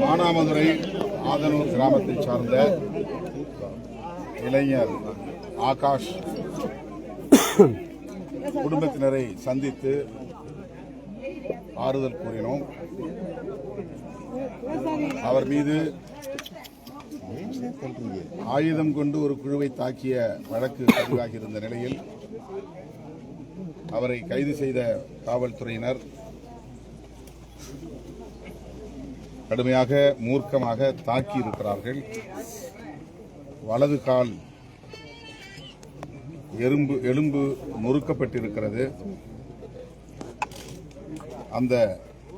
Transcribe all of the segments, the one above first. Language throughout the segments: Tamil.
மானாமதுரை ஆதனூர் கிராமத்தை சார்ந்த இளைஞர் ஆகாஷ் குடும்பத்தினரை சந்தித்து ஆறுதல் கூறினோம். அவர் மீது ஆயுதம் கொண்டு ஒரு குழுவை தாக்கிய வழக்கு பதிவாகி இருந்த நிலையில் அவரை கைது செய்த காவல்துறையினர் கடுமையாக மூர்க்கமாக தாக்கி இருக்கிறார்கள். வலது கால் எலும்பு முறுக்கப்பட்டிருக்கிறது. அந்த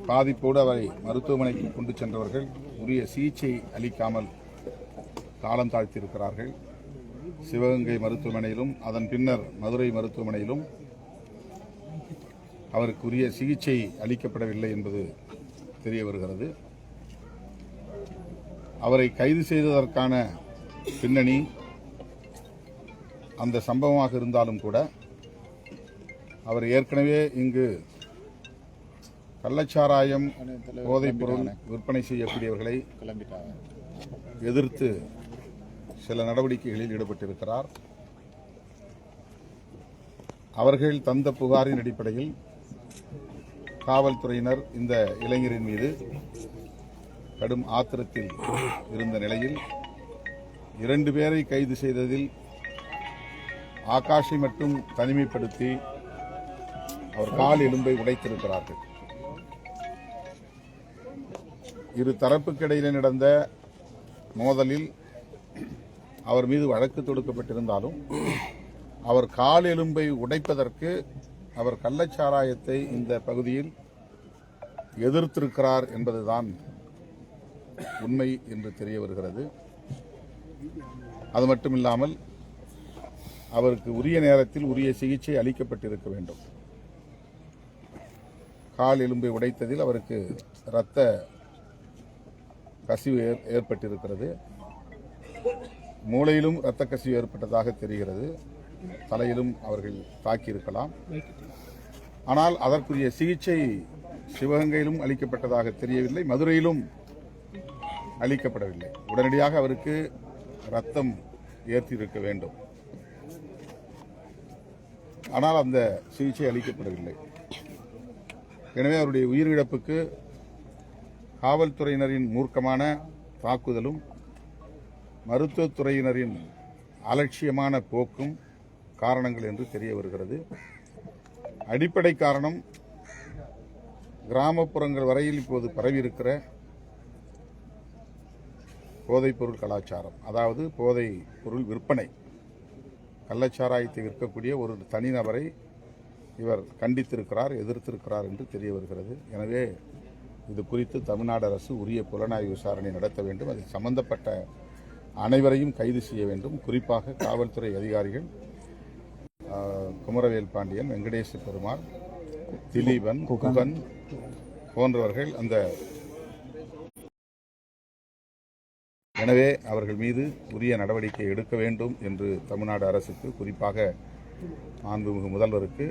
பாதிப்போடு அவரை மருத்துவமனைக்கு கொண்டு சென்றவர்கள் உரிய சிகிச்சை அளிக்காமல் காலம் தாழ்த்தியிருக்கிறார்கள். சிவகங்கை மருத்துவமனையிலும் அதன் பின்னர் மதுரை மருத்துவமனையிலும் அவருக்கு உரிய சிகிச்சை அளிக்கப்படவில்லை என்பது தெரிய வருகிறது. அவரை கைது செய்ததற்கான பின்னணி அந்த சம்பவமாக இருந்தாலும் கூட அவர் ஏற்கனவே இங்கு கள்ளச்சாராயம் போதைப் பொருள் விற்பனை செய்யக்கூடியவர்களை எதிர்த்து சில நடவடிக்கைகளில் ஈடுபட்டிருக்கிறார். அவர்கள் தந்த புகாரின் அடிப்படையில் காவல்துறையினர் இந்த இளைஞரின் மீது கடும் ஆத்திரத்தில் இருந்த நிலையில் 2 பேரை கைது செய்ததில் ஆகாஷை மட்டும் தனிமைப்படுத்தி அவர் கால் எலும்பை உடைத்திருக்கிறார்கள். இரு தரப்புக்கிடையிலே நடந்த மோதலில் அவர் மீது வழக்கு தொடுக்கப்பட்டிருந்தாலும் அவர் கால் எலும்பை உடைப்பதற்கு அவர் கள்ளச்சாராயத்தை இந்த பகுதியில் எதிர்த்திருக்கிறார் என்பதுதான் உண்மை என்று தெரிய வருகிறது. அது மட்டுமில்லாமல் அவருக்கு உரிய நேரத்தில் உரிய சிகிச்சை அளிக்கப்பட்டிருக்க வேண்டும். கால் எலும்பை உடைத்ததில் அவருக்கு இரத்த கசிவு ஏற்பட்டிருக்கிறது. மூளையிலும் இரத்த கசிவு ஏற்பட்டதாக தெரிகிறது. தலையிலும் அவர்கள் தாக்கியிருக்கலாம். ஆனால் அதற்குரிய சிகிச்சை சிவகங்கையிலும் அளிக்கப்பட்டதாக தெரியவில்லை, மதுரையிலும் அளிக்கப்படவில்லை. உடனடியாக அவருக்கு ரத்தம் ஏற்றிருக்க வேண்டும். ஆனால் அந்த சிகிச்சை அளிக்கப்படவில்லை. எனவே அவருடைய உயிரிழப்புக்கு காவல்துறையினரின் மூர்க்கமான தாக்குதலும் மருத்துவத்துறையினரின் அலட்சியமான போக்கும் காரணங்கள் என்று தெரிய வருகிறது. அடிப்படை காரணம் கிராமப்புறங்கள் வரையில் இப்போது பரவியிருக்கிற போதைப்பொருள் கலாச்சாரம். அதாவது போதைப் பொருள் விற்பனை, கள்ளச்சாராயத்தை விற்கக்கூடிய ஒரு தனிநபரை இவர் கண்டித்திருக்கிறார், எதிர்த்திருக்கிறார் என்று தெரிய வருகிறது. எனவே இது குறித்து தமிழ்நாடு அரசு உரிய புலனாய்வு விசாரணை நடத்த வேண்டும். அதில் சம்பந்தப்பட்ட அனைவரையும் கைது செய்ய வேண்டும். குறிப்பாக காவல்துறை அதிகாரிகள் குமரவேல் பாண்டியன், வெங்கடேச பெருமாள், திலீபன், குகன் போன்றவர்கள் எனவே அவர்கள் மீது உரிய நடவடிக்கை எடுக்க வேண்டும் என்று தமிழ்நாடு அரசுக்கு, குறிப்பாக மாண்புமிகு முதல்வருக்கு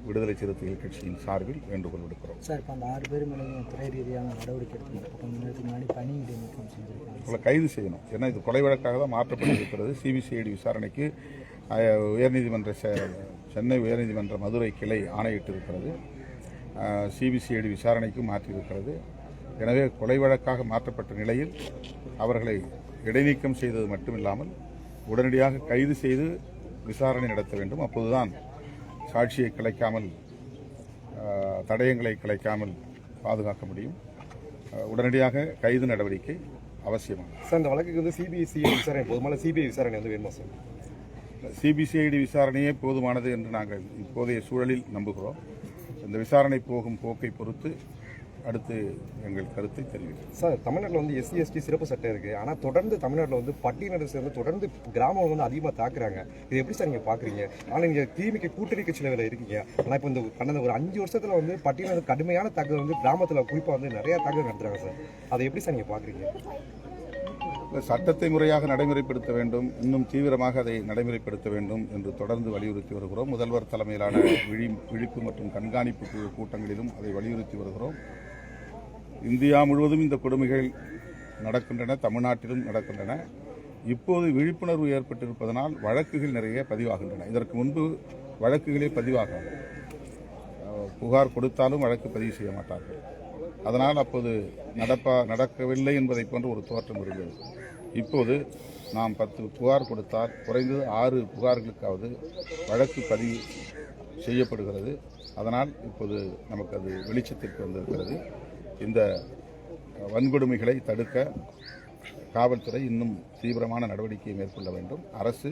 விடுதலை சிறுத்தைகள் கட்சியின் சார்பில் வேண்டுகோள் விடுக்கிறோம். சார், இப்போ அந்த 6 பேர் மேலே துறை ரீதியான நடவடிக்கை எடுத்து கொஞ்ச நேரத்துக்கு முன்னாடி பணியிட நீக்கம் செஞ்சிருக்காங்க. கைது செய்யணும். ஏன்னா இது கொலை வழக்காக தான் மாற்றப்பட்டிருக்கிறது. சிபிசிஐடி விசாரணைக்கு உயர்நீதிமன்ற சென்னை உயர்நீதிமன்ற மதுரை கிளை ஆணையிட்டிருக்கிறது. சிபிசிஐடி விசாரணைக்கு மாற்றியிருக்கிறது. எனவே கொலை வழக்காக மாற்றப்பட்ட நிலையில் அவர்களை இடைநீக்கம் செய்தது மட்டுமில்லாமல் உடனடியாக கைது செய்து விசாரணை நடத்த வேண்டும். அப்போதுதான் சாட்சியை கலைக்காமல், தடயங்களை கலைக்காமல் பாதுகாக்க முடியும். உடனடியாக கைது நடவடிக்கை அவசியமாகும். சார், இந்த வழக்குக்கு சிபிசிஐடி விசாரணை போதுமான சிபிஐ விசாரணை வேணுமா சார்? சிபிசிஐடி விசாரணையே போதுமானது என்று நாங்கள் இப்போதைய சூழலில் நம்புகிறோம். இந்த விசாரணை போகும் போக்கை பொறுத்து அடுத்து எங்கள் கருத்தை தெரிவிக்கிறோம். சார், தமிழ்நாட்டில் எஸ்சி எஸ்டி சிறப்பு சட்டம் இருக்குது. ஆனால் தொடர்ந்து தமிழ்நாட்டில் பட்டியலினரை சேர்ந்து தொடர்ந்து கிராமங்கள் அதிகமாக தாக்குறாங்க. இது எப்படி சார் நீங்கள் பார்க்குறீங்க? ஆனால் நீங்கள் திமுக கூட்டணி கட்சியில் இருக்கீங்க. ஆனால் இப்போ இந்த கடந்த ஒரு 5 வருஷத்தில் பட்டியலினர் கடுமையான தாக்குதல் கிராமத்தில் குறிப்பாக நிறையா தாக்குதல் நடத்துகிறாங்க சார். அதை எப்படி சார் நீங்கள் பார்க்குறீங்க? சட்டத்தை முறையாக நடைமுறைப்படுத்த வேண்டும், இன்னும் தீவிரமாக அதை நடைமுறைப்படுத்த வேண்டும் என்று தொடர்ந்து வலியுறுத்தி வருகிறோம். முதல்வர் தலைமையிலான விழிப்பு மற்றும் கண்காணிப்பு குழு கூட்டங்களிலும் அதை வலியுறுத்தி வருகிறோம். இந்தியா முழுவதும் இந்த கொடுமைகள் நடக்கின்றன, தமிழ்நாட்டிலும் நடக்கின்றன. இப்போது விழிப்புணர்வு ஏற்பட்டிருப்பதனால் வழக்குகள் நிறைய பதிவாகின்றன. இதற்கு முன்பு வழக்குகளே பதிவாகாது. புகார் கொடுத்தாலும் வழக்கு பதிவு செய்ய மாட்டார்கள். அதனால் அப்போது நடக்கவில்லை என்பதை போன்ற ஒரு தோற்றம் இருந்தது. இப்போது நாம் 10 புகார் கொடுத்தால் குறைந்தது 6 புகார்களுக்காவது வழக்கு பதிவு செய்யப்படுகிறது. அதனால் இப்போது நமக்கு அது வெளிச்சத்திற்கு வந்திருக்கிறது. இந்த வன்கொடுமைகளை தடுக்க காவல்துறை இன்னும் தீவிரமான நடவடிக்கையை மேற்கொள்ள வேண்டும். அரசு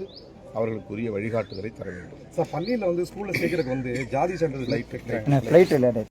அவர்களுக்குரிய வழிகாட்டுதலை தர வேண்டும். சார், பள்ளியில் வந்து ஸ்கூலில் சேர்க்கறதுக்கு வந்து ஜாதி சான்றிதழ்